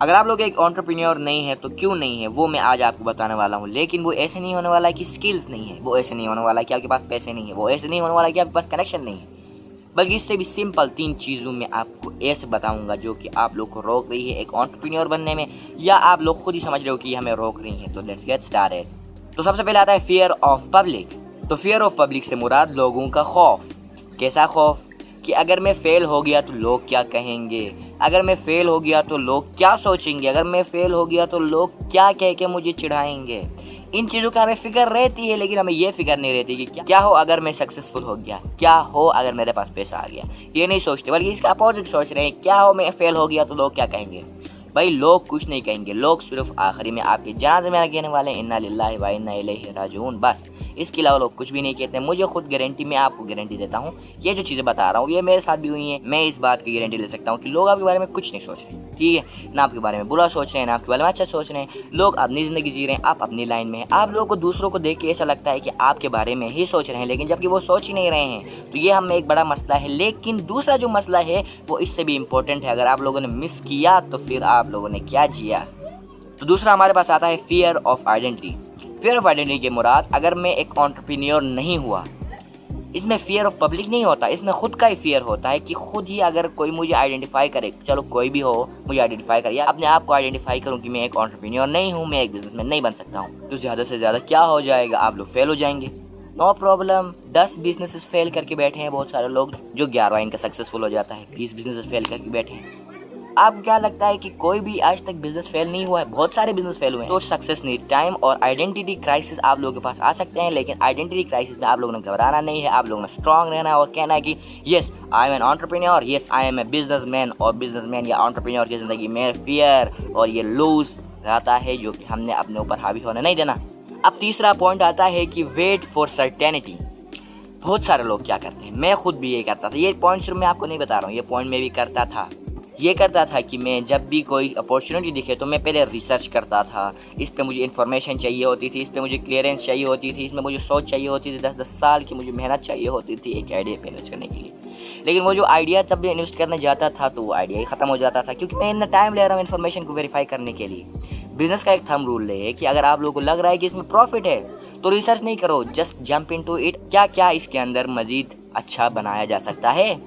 अगर आप लोग एक एंटरप्रेन्योर नहीं है तो क्यों नहीं है वो मैं आज आपको बताने वाला हूँ। लेकिन वो ऐसे नहीं होने वाला है कि स्किल्स नहीं है, वो ऐसे नहीं होने वाला है कि आपके पास पैसे नहीं है, वो ऐसे नहीं होने वाला है कि आपके पास कनेक्शन नहीं है, बल्कि इससे भी सिंपल 3 चीज़ों में आपको ऐसे बताऊंगा जो कि आप लोग को रोक रही है एक एंटरप्रेन्योर बनने में, या आप लोग खुद ही समझ रहे हो कि हमें रोक रही है। तो लेट्स गेट स्टार्टेड। तो सबसे पहले आता है फियर ऑफ पब्लिक। तो फियर ऑफ पब्लिक से मुराद लोगों का खौफ। कैसा खौफ? कि अगर मैं फेल हो गया तो लोग क्या कहेंगे, अगर मैं फेल हो गया तो लोग क्या सोचेंगे, अगर मैं फेल हो गया तो लोग क्या कह के मुझे चिढ़ाएंगे। इन चीज़ों का हमें फिक्र रहती है, लेकिन हमें ये फिक्र नहीं रहती कि क्या हो अगर मैं सक्सेसफुल हो गया, क्या हो अगर मेरे पास पैसा आ गया। ये नहीं सोचते, बल्कि इसका अपोजिट सोच रहे हैं, क्या हो मैं फेल हो गया तो लोग क्या कहेंगे। भाई लोग कुछ नहीं कहेंगे, लोग सिर्फ आखिरी में आपके जनाज़े में कहने वाले इन्ना लिल्लाहि व इन्ना इलैहि राजिऊन, बस। इसके अलावा लोग कुछ भी नहीं कहते। मुझे खुद गारंटी, मैं आपको गारंटी देता हूँ, ये जो चीज़ें बता रहा हूँ ये मेरे साथ भी हुई हैं। मैं इस बात की गारंटी ले सकता हूँ कि लोग आपके बारे में कुछ नहीं सोच रहे, ठीक है ना, आपके बारे में बुरा सोच रहे हैं ना आपके बारे में अच्छा सोच रहे हैं। लोग अपनी ज़िंदगी जी रहे हैं, आप अपनी लाइन में हैं। आप लोगों को दूसरों को देख के ऐसा लगता है कि आपके बारे में ही सोच रहे हैं, लेकिन जबकि वो सोच ही नहीं रहे हैं। तो ये हमें एक बड़ा मसला है। लेकिन दूसरा जो मसला है वो इससे भी इम्पोर्टेंट है। अगर आप लोगों ने मिस किया तो फिर आप लोगों ने क्या जिया। तो दूसरा हमारे पास आता है fear of identity. Fear of identity के मुराद, अगर मैं एक एंटरप्रेन्योर नहीं हुआ, इसमें फियर ऑफ पब्लिक नहीं होता, इसमें खुद का ही फियर होता है कि खुद ही अगर कोई मुझे आइडेंटिफाई करे, चलो कोई भी हो मुझे आइडेंटिफाई करे, या अपने आप को आइडेंटिफाई करूं कि मैं एक एंटरप्रेन्योर नहीं हूं, मैं एक बिजनेसमैन नहीं बन सकता हूं, तो ज़्यादा से ज़्यादा क्या हो जाएगा, आप लोग फेल हो जाएंगे। नो प्रॉब्लम, 10 बिजनेसेस फेल करके बैठे हैं बहुत सारे लोग, जो 11वां इनका सक्सेसफुल हो जाता है। 20 बिजनेसेस फेल करके बैठे हैं। आपको क्या लगता है कि कोई भी आज तक बिजनेस फेल नहीं हुआ है? बहुत सारे बिजनेस फेल हुए हैं। तो सक्सेस नहीं, टाइम और आइडेंटिटी क्राइसिस आप लोगों के पास आ सकते हैं, लेकिन आइडेंटिटी क्राइसिस में आप लोगों ने घबराना नहीं है। आप लोगों ने स्ट्रांग रहना है और कहना है कि yes I am an entrepreneur, yes I am a businessman. और बिजनेसमैन या एंटरप्रेन्योर की जिंदगी में फियर और ये लूज रहता है, जो कि हमने अपने ऊपर हावी होने नहीं देना। अब तीसरा पॉइंट आता है कि वेट फॉर सर्टेनिटी। बहुत सारे लोग क्या करते हैं, मैं खुद भी ये करता था। ये पॉइंट सिर्फ मैं आपको नहीं बता रहा हूँ, ये पॉइंट मैं भी करता था। ये करता था कि मैं जब भी कोई अपॉर्चुनिटी दिखे तो मैं पहले रिसर्च करता था। इस पे मुझे इन्फॉर्मेशन चाहिए होती थी, इस पे मुझे क्लियरेंस चाहिए होती थी, इसमें मुझे सोच चाहिए होती थी, 10-10 साल की मुझे मेहनत चाहिए होती थी एक आइडिया पे इन्वेस्ट करने के लिए। लेकिन वो जो आइडिया जब भी इन्वेस्ट करने जाता था तो वो आइडिया ही ख़त्म हो जाता था, क्योंकि मैं इतना टाइम ले रहा हूँ इन्फॉर्मेशन को वेरीफाई करने के लिए। बिजनेस का एक थंब रूल है कि अगर आप लोगों को लग रहा है कि इसमें प्रॉफिट है तो रिसर्च नहीं करो, जस्ट जंप इनटू इट। क्या क्या इसके अंदर मजीद अच्छा बनाया जा सकता है।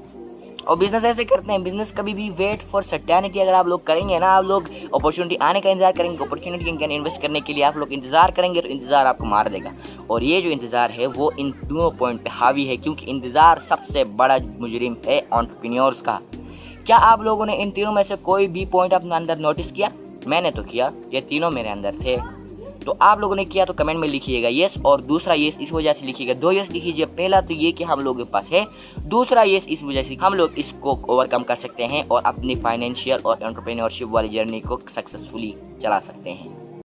और बिजनेस ऐसे करते हैं, बिजनेस कभी भी वेट फॉर सर्टेनिटी अगर आप लोग करेंगे ना, आप लोग अपॉर्चुनिटी आने का इंतजार करेंगे, अपॉर्चुनिटी के अंदर इन्वेस्ट करने के लिए आप लोग इंतजार करेंगे, तो इंतजार आपको मार देगा। और ये जो इंतजार है वो इन दोनों पॉइंट पे हावी है, क्योंकि इंतजार सबसे बड़ा मुजरिम है एंटरप्रेन्योर्स का। क्या आप लोगों ने इन तीनों में से कोई भी पॉइंट अपने अंदर नोटिस किया? मैंने तो किया, ये तीनों मेरे अंदर थे। तो आप लोगों ने किया तो कमेंट में लिखिएगा यस, और दूसरा यस इस वजह से लिखिएगा, 2 यस लिखिए। पहला तो ये कि हम लोगों के पास है, दूसरा यस इस वजह से हम लोग इसको ओवरकम कर सकते हैं और अपनी फाइनेंशियल और एंटरप्रेन्योरशिप वाली जर्नी को सक्सेसफुली चला सकते हैं।